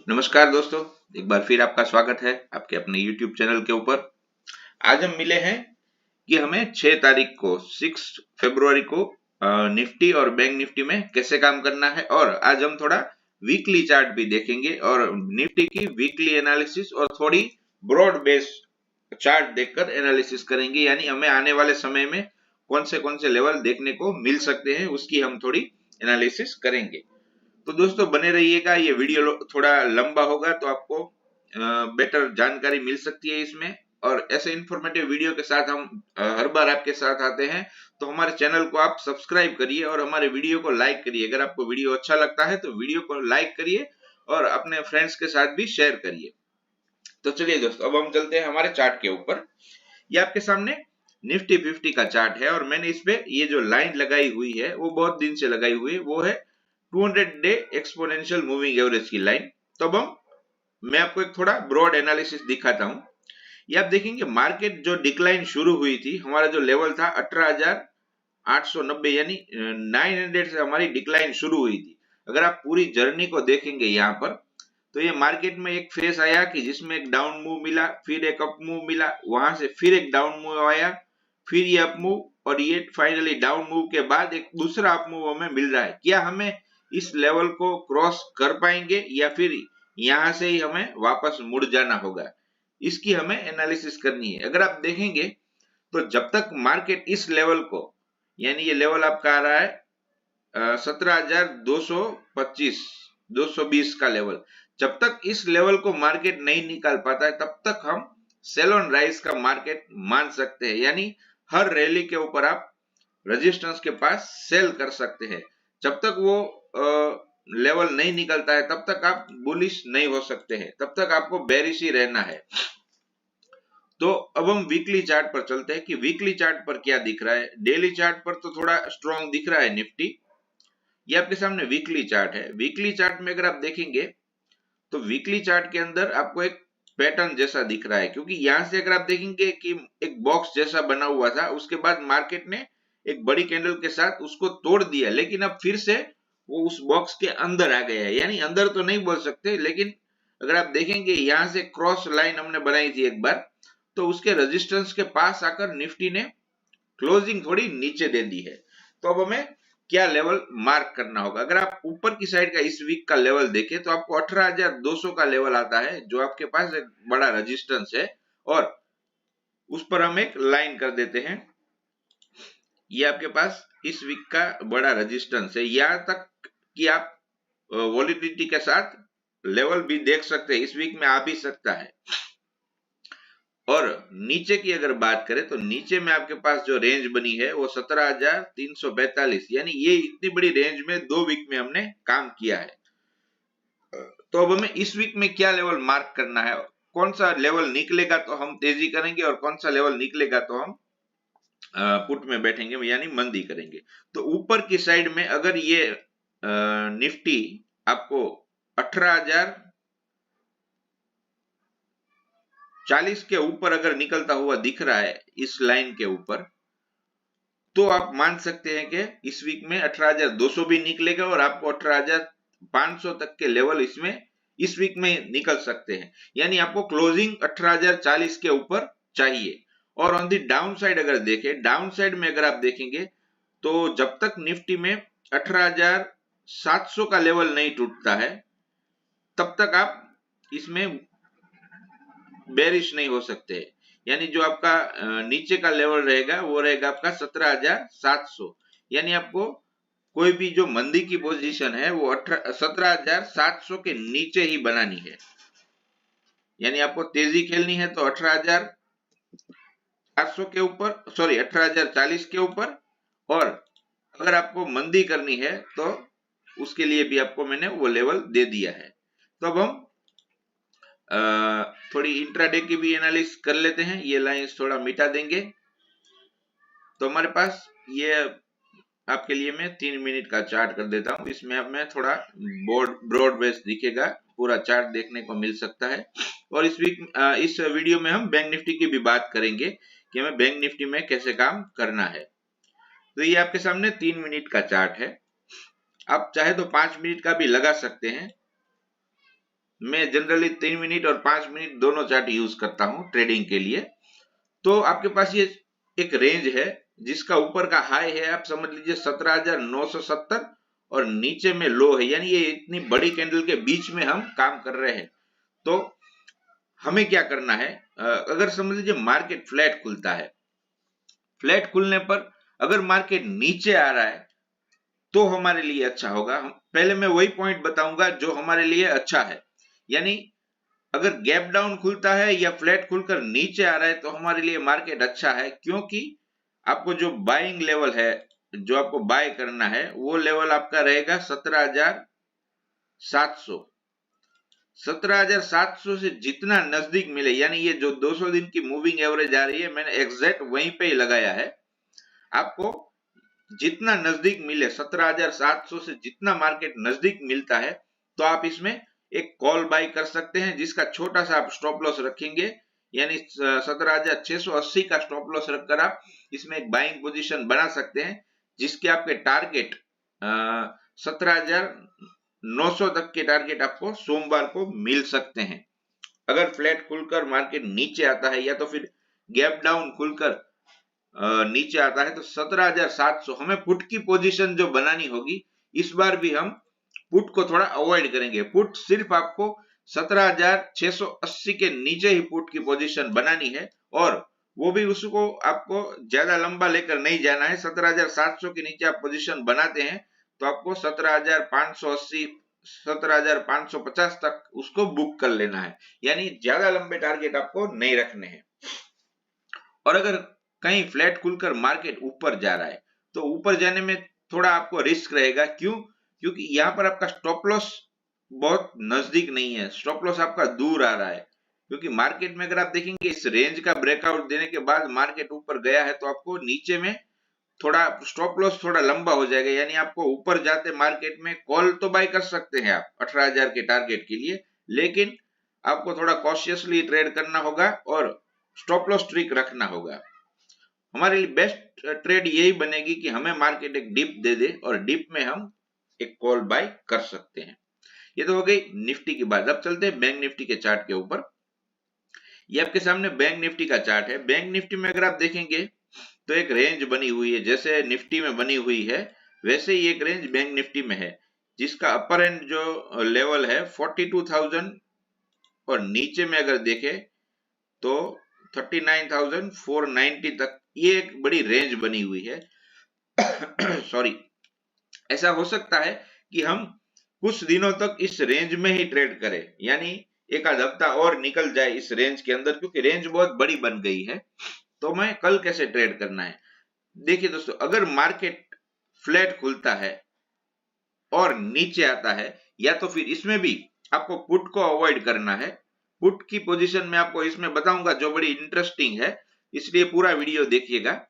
नमस्कार दोस्तों, एक बार फिर आपका स्वागत है आपके अपने YouTube चैनल के ऊपर। आज हम मिले हैं कि हमें 6 तारीख को 6 फरवरी को निफ्टी और बैंक निफ्टी में कैसे काम करना है, और आज हम थोड़ा वीकली चार्ट भी देखेंगे और निफ्टी की वीकली एनालिसिस और थोड़ी ब्रॉड बेस चार्ट देखकर एनालिसिस करेंगे। यानी हमें आने वाले समय में कौन से लेवल देखने को मिल सकते हैं उसकी हम थोड़ी एनालिसिस करेंगे। तो दोस्तों बने रहिएगा, ये वीडियो थोड़ा लंबा होगा तो आपको बेटर जानकारी मिल सकती है इसमें। और ऐसे इंफॉर्मेटिव वीडियो के साथ हम हर बार आपके साथ आते हैं, तो हमारे चैनल को आप सब्सक्राइब करिए और हमारे वीडियो को लाइक करिए। अगर आपको वीडियो अच्छा लगता है तो वीडियो को लाइक करिए और अपने फ्रेंड्स के साथ भी शेयर करिए। तो चलिए दोस्तों, अब हम चलते हैं हमारे चार्ट के ऊपर। ये आपके सामने निफ्टी 50 का चार्ट है और मैंने इस पे ये जो लाइन लगाई हुई है वो बहुत दिन से लगाई हुई है, वो है 200 डे एक्सपोनेंशियल मूविंग एवरेज की लाइन। तो अब हम मैं आपको एक थोड़ा ब्रॉड एनालिसिस दिखाता हूं। ये आप देखेंगे मार्केट जो डिक्लाइन शुरू हुई थी, हमारा जो लेवल था 18,890 यानी 900 से हमारी डिक्लाइन शुरू हुई थी। अगर आप पूरी जर्नी को देखेंगे यहाँ पर, तो ये मार्केट में एक फेस आया कि जिसमें एक डाउन मूव मिला, फिर एक अप मूव मिला, वहां से फिर एक डाउन मूव आया, फिर ये अप मूव, और ये फाइनली डाउन मूव के बाद एक दूसरा अप मूव हमें मिल रहा है। क्या हमें इस लेवल को क्रॉस कर पाएंगे या फिर यहां से ही हमें वापस मुड़ जाना होगा, इसकी हमें एनालिसिस करनी है। अगर आप देखेंगे तो जब तक मार्केट इस लेवल को, यानी ये लेवल आपका आ रहा है 17,225 220 का लेवल, जब तक इस लेवल को मार्केट नहीं निकाल पाता है तब तक हम सेल ऑन राइज का मार्केट मान सकते हैं। यानी हर रैली के ऊपर आप रेजिस्टेंस के पास सेल कर सकते हैं। जब तक वो लेवल नहीं निकलता है तब तक आप बुलिश नहीं हो सकते हैं, तब तक आपको बेरिश ही रहना है। तो अब हम वीकली चार्ट पर चलते हैं कि वीकली चार्ट पर क्या दिख रहा है। डेली चार्ट पर तो थोड़ा स्ट्रॉन्ग दिख रहा है निफ्टी। ये आपके सामने वीकली चार्ट है। वीकली चार्ट में अगर आप देखेंगे तो वीकली चार्ट के अंदर आपको एक पैटर्न जैसा दिख रहा है, क्योंकि यहां से अगर आप देखेंगे कि एक बॉक्स जैसा बना हुआ था, उसके बाद मार्केट ने एक बड़ी कैंडल के साथ उसको तोड़ दिया, लेकिन अब फिर से वो उस बॉक्स के अंदर आ गया है। यानी अंदर तो नहीं बोल सकते, लेकिन अगर आप देखेंगे यहां से क्रॉस लाइन हमने बनाई थी एक बार, तो उसके रेजिस्टेंस के पास आकर निफ्टी ने क्लोजिंग थोड़ी नीचे दे दी है। तो अब हमें क्या लेवल मार्क करना होगा। अगर आप ऊपर की साइड का इस वीक का लेवल देखें तो आपको 18,200 का लेवल आता है, जो आपके पास एक बड़ा रेजिस्टेंस है, और उस पर हम एक लाइन कर देते हैं। ये आपके पास इस वीक का बड़ा रेजिस्टेंस है। यहां तक कि आप वॉलिटिलिटी के साथ लेवल भी देख सकते हैं, इस वीक में आ भी सकता है। और नीचे की अगर बात करें तो नीचे में आपके पास जो रेंज बनी है वो 17,342, यानी ये इतनी बड़ी रेंज में 2 वीक में हमने काम किया है। तो अब हमें इस वीक में क्या लेवल मार्क करना है, कौन सा लेवल निकलेगा तो हम तेजी करेंगे और कौन सा लेवल निकलेगा तो हम पुट में बैठेंगे, यानी मंदी करेंगे। तो ऊपर की साइड में अगर ये निफ्टी आपको 18,040 के ऊपर अगर निकलता हुआ दिख रहा है इस लाइन के ऊपर, तो आप मान सकते हैं कि इस वीक में 18,200 भी निकलेगा और आपको 18,500 तक के लेवल इसमें इस वीक में निकल सकते हैं। यानी आपको क्लोजिंग 18,040 के ऊपर चाहिए। और ऑन दी डाउन साइड अगर देखें, डाउन साइड में अगर आप देखेंगे तो जब तक निफ्टी में 18,700 का लेवल नहीं टूटता है तब तक आप इसमें बेरिश नहीं हो सकते। यानी जो आपका नीचे का लेवल रहेगा वो रहेगा आपका 17,700। यानी आपको कोई भी जो मंदी की पोजीशन है वो 17,700 के नीचे ही बनानी है। यानी आपको तेजी खेलनी है तो 18,400 के ऊपर, सॉरी 18,040 के ऊपर, और अगर आपको मंदी करनी है तो उसके लिए भी आपको मैंने वो लेवल दे दिया है। तो अब हम थोड़ी इंट्राडे की भी एनालिसिस कर लेते हैं। ये लाइंस थोड़ा मिटा देंगे। तो हमारे पास ये आपके लिए मैं 3 मिनट का चार्ट कर देता हूं। इसमें अब मैं थोड़ा ब्रॉड बेस दिखेगा, पूरा चार्ट देखने को मिल सकता है। और इस वीडियो में हम बैंक निफ्टी की भी बात करेंगे कि हमें बैंक निफ्टी में कैसे काम करना है। तो ये आपके सामने 3 मिनट का चार्ट है। आप चाहे तो 5 मिनट का भी लगा सकते हैं। मैं जनरली 3 मिनट और 5 मिनट दोनों चार्ट यूज करता हूं ट्रेडिंग के लिए। तो आपके पास ये एक रेंज है जिसका ऊपर का हाई है, आप समझ लीजिए 17,970 और नीचे में लो है, यानी ये इतनी बड़ी कैंडल के बीच में हम काम कर रहे हैं। तो हमें क्या करना है, अगर समझ लीजिए मार्केट फ्लैट खुलता है, फ्लैट खुलने पर अगर मार्केट नीचे आ रहा है तो हमारे लिए अच्छा होगा। पहले मैं वही पॉइंट बताऊंगा जो हमारे लिए अच्छा है, यानी अगर गैप डाउन खुलता है या फ्लैट खुलकर नीचे आ रहा है तो हमारे लिए मार्केट अच्छा है, क्योंकि आपको जो बाइंग लेवल है, जो आपको बाय करना है, वो लेवल आपका रहेगा 17,700। 17,700 से जितना नजदीक मिले, यानी ये जो 200 दिन की मूविंग एवरेज आ रही है, मैंने एग्जैक्ट वहीं पे ही लगाया है। आपको जितना नजदीक मिले, 17,700 से जितना मार्केट नजदीक मिलता है, तो आप इसमें एक कॉल बाय कर सकते हैं, जिसका छोटा सा आप स्टॉप लॉस रखेंगे, यानी 17,680 का स्टॉप लॉस रखकर आप इसमें एक बाइंग पोजीशन बना सकते हैं, जिसके आपके टारगेट 17,900 तक के टारगेट आपको सोमवार को मिल सकते हैं। अगर फ्लैट खुलकर मार्केट नीचे आता है या तो फिर गैप डाउन खुलकर नीचे आता है, तो 17,700 हमें पुट की पोजीशन जो बनानी होगी, इस बार भी हम पुट को थोड़ा अवॉइड करेंगे। पुट सिर्फ आपको 17,680 के नीचे ही पुट की पोजीशन बनानी है, और वो भी उसको आपको ज्यादा लंबा लेकर नहीं जाना है। 17,700 के नीचे आप पोजीशन बनाते हैं तो आपको 17,580 17,550 तक उसको बुक कर लेना है, यानी ज्यादा लंबे टारगेट आपको नहीं रखने हैं। और अगर कहीं फ्लैट खुलकर मार्केट ऊपर जा रहा है तो ऊपर जाने में थोड़ा आपको रिस्क रहेगा। क्यों? क्योंकि यहाँ पर आपका स्टॉप लॉस बहुत नजदीक नहीं है, स्टॉप लॉस आपका दूर आ रहा है। क्योंकि मार्केट में अगर आप देखेंगे इस रेंज का ब्रेकआउट देने के बाद मार्केट ऊपर गया है, तो आपको नीचे में थोड़ा स्टॉप लॉस थोड़ा लंबा हो जाएगा, यानी आपको ऊपर जाते मार्केट में कॉल तो बाय कर सकते हैं आप 18,000 के टारगेट के लिए, लेकिन आपको थोड़ा कॉशियसली ट्रेड करना होगा और स्टॉप लॉस ट्रिक रखना होगा। हमारे लिए बेस्ट ट्रेड यही बनेगी कि हमें मार्केट एक डिप दे दे और डिप में हम एक कॉल बाय कर सकते हैं। ये तो हो गई निफ्टी की बात। अब चलते हैं बैंक निफ्टी के चार्ट के ऊपर। ये आपके सामने बैंक निफ्टी का चार्ट है। बैंक निफ्टी में अगर आप देखेंगे तो एक रेंज बनी हुई है, जैसे निफ्टी में बनी हुई है वैसे ही एक रेंज बैंक निफ्टी में है, जिसका अपर एंड जो लेवल है 42,000 और नीचे में अगर देखें तो 39,490 तक ये एक बड़ी रेंज बनी हुई है। सॉरी, ऐसा हो सकता है कि हम कुछ दिनों तक इस रेंज में ही ट्रेड करें, यानी एक आध हफ्ता और निकल जाए इस रेंज के अंदर, क्योंकि रेंज बहुत बड़ी बन गई है। तो मैं कल कैसे ट्रेड करना है, देखिए दोस्तों, अगर मार्केट फ्लैट खुलता है और नीचे आता है, या तो फिर इसमें भी आपको पुट को अवॉइड करना है। पुट की पोजीशन में आपको इसमें बताऊंगा जो बड़ी इंटरेस्टिंग है, इसलिए पूरा वीडियो देखिएगा।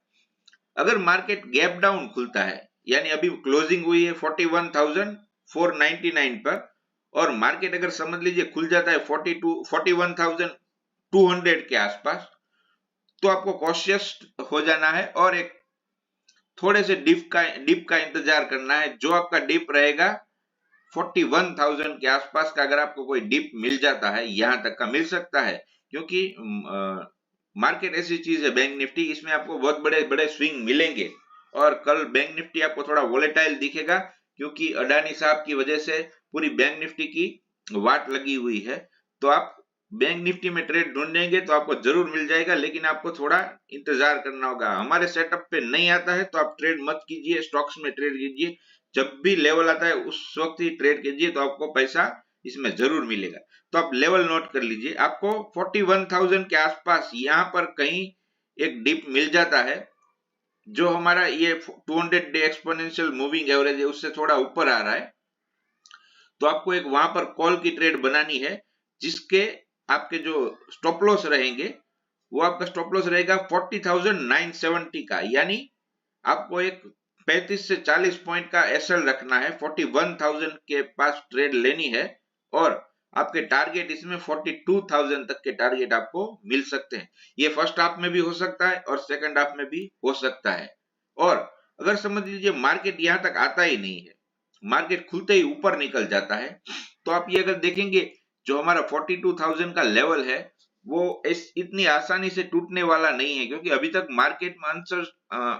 अगर मार्केट गैप डाउन खुलता है, यानी अभी क्लोजिंग हुई है 41,499 पर, और मार्केट अगर समझ लीजिए खुल जाता है 41,200 के आसपास, तो आपको कॉशियस हो जाना है और एक थोड़े से डिप का इंतजार करना है। जो आपका डिप रहेगा 41,000 के आसपास का, अगर आपको कोई डिप मिल जाता है, यहां तक का मिल सकता है, क्योंकि मार्केट ऐसी चीज है बैंक निफ्टी, इसमें आपको बहुत बड़े बड़े स्विंग मिलेंगे। और कल बैंक निफ्टी आपको थोड़ा वोलेटाइल दिखेगा, क्योंकि अडानी साहब की वजह से पूरी बैंक निफ्टी की वाट लगी हुई है। तो आप बैंक निफ्टी में ट्रेड ढूंढेंगे तो आपको जरूर मिल जाएगा, लेकिन आपको थोड़ा इंतजार करना होगा। हमारे सेटअप पे नहीं आता है तो आप ट्रेड मत कीजिए, स्टॉक्स में ट्रेड कीजिए। जब भी लेवल आता है उस वक्त ही ट्रेड कीजिए, तो आपको पैसा इसमें जरूर मिलेगा। तो आप लेवल नोट कर लीजिए, आपको 41,000 के आसपास यहां पर कहीं एक डिप मिल जाता है, जो हमारा ये 200 डे एक्सपोनेंशियल मूविंग एवरेज है उससे थोड़ा ऊपर आ रहा है, तो आपको एक वहां पर कॉल की ट्रेड बनानी है, जिसके आपके जो स्टॉप लॉस रहेंगे वो आपका स्टॉप लॉस रहेगा 40,970 का, यानी आपको एक 35 से 40 पॉइंट का एसएल रखना है। 41,000 के पास ट्रेड लेनी है, और आपके टारगेट इसमें 42,000 तक के टारगेट आपको मिल सकते हैं। ये फर्स्ट हाफ में भी हो सकता है और सेकंड हाफ में भी हो सकता है। और अगर समझ लीजिए मार्केट यहां तक आता ही नहीं है, मार्केट खुलते ही ऊपर निकल जाता है, तो आप ये अगर देखेंगे जो हमारा 42,000 का लेवल है वो इतनी आसानी से टूटने वाला नहीं है, क्योंकि अभी तक मार्केट में आंसर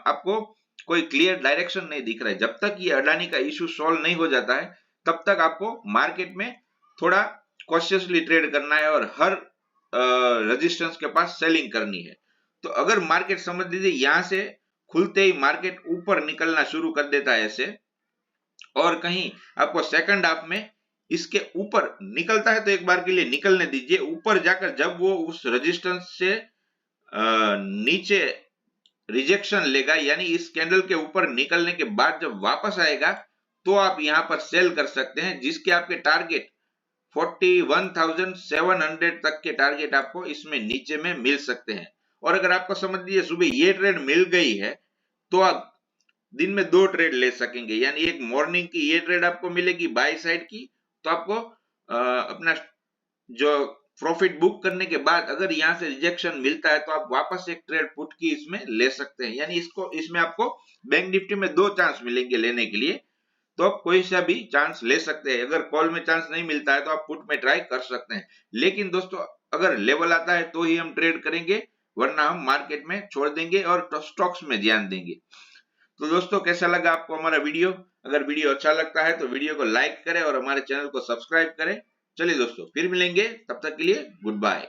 आपको कोई क्लियर डायरेक्शन नहीं दिख रहा है। जब तक ये अडानी का इशू सॉल्व नहीं हो जाता है तब तक आपको मार्केट में थोड़ा कॉशियसली ट्रेड करना है और हर रेजिस्टेंस के पास सेलिंग करनी है। तो अगर मार्केट समझ लीजिए यहां से खुलते ही मार्केट ऊपर निकलना शुरू कर देता है ऐसे, और कहीं आपको सेकंड हाफ में इसके ऊपर निकलता है तो एक बार के लिए निकलने दीजिए। ऊपर जाकर जब वो उस रेजिस्टेंस से नीचे रिजेक्शन लेगा, यानी इस कैंडल के ऊपर निकलने के बाद जब वापस आएगा तो आप यहां पर सेल कर सकते हैं, जिसके आपके टारगेट 41,700 तक के टारगेट आपको इसमें नीचे में मिल सकते हैं। और अगर आपको समझ लीजिए सुबह ये ट्रेड मिल गई है तो आप दिन में 2 ट्रेड ले सकेंगे, यानी एक मॉर्निंग की ये ट्रेड आपको मिलेगी बाय साइड की, तो आपको अपना जो प्रॉफिट बुक करने के बाद अगर यहां से रिजेक्शन मिलता है तो आप वापस एक ट्रेड पुट की इसमें ले सकते हैं। यानी इसमें आपको बैंक निफ्टी में 2 चांस मिलेंगे लेने के लिए, तो आप कोई सा भी चांस ले सकते हैं। अगर कॉल में चांस नहीं मिलता है तो आप पुट में ट्राई कर सकते हैं। लेकिन दोस्तों अगर लेवल आता है तो ही हम ट्रेड करेंगे, वरना हम मार्केट में छोड़ देंगे और स्टॉक्स में ध्यान देंगे। तो दोस्तों कैसा लगा आपको हमारा वीडियो? अगर वीडियो अच्छा लगता है तो वीडियो को लाइक करें और हमारे चैनल को सब्सक्राइब करें। चलिए दोस्तों फिर मिलेंगे, तब तक के लिए गुड बाय।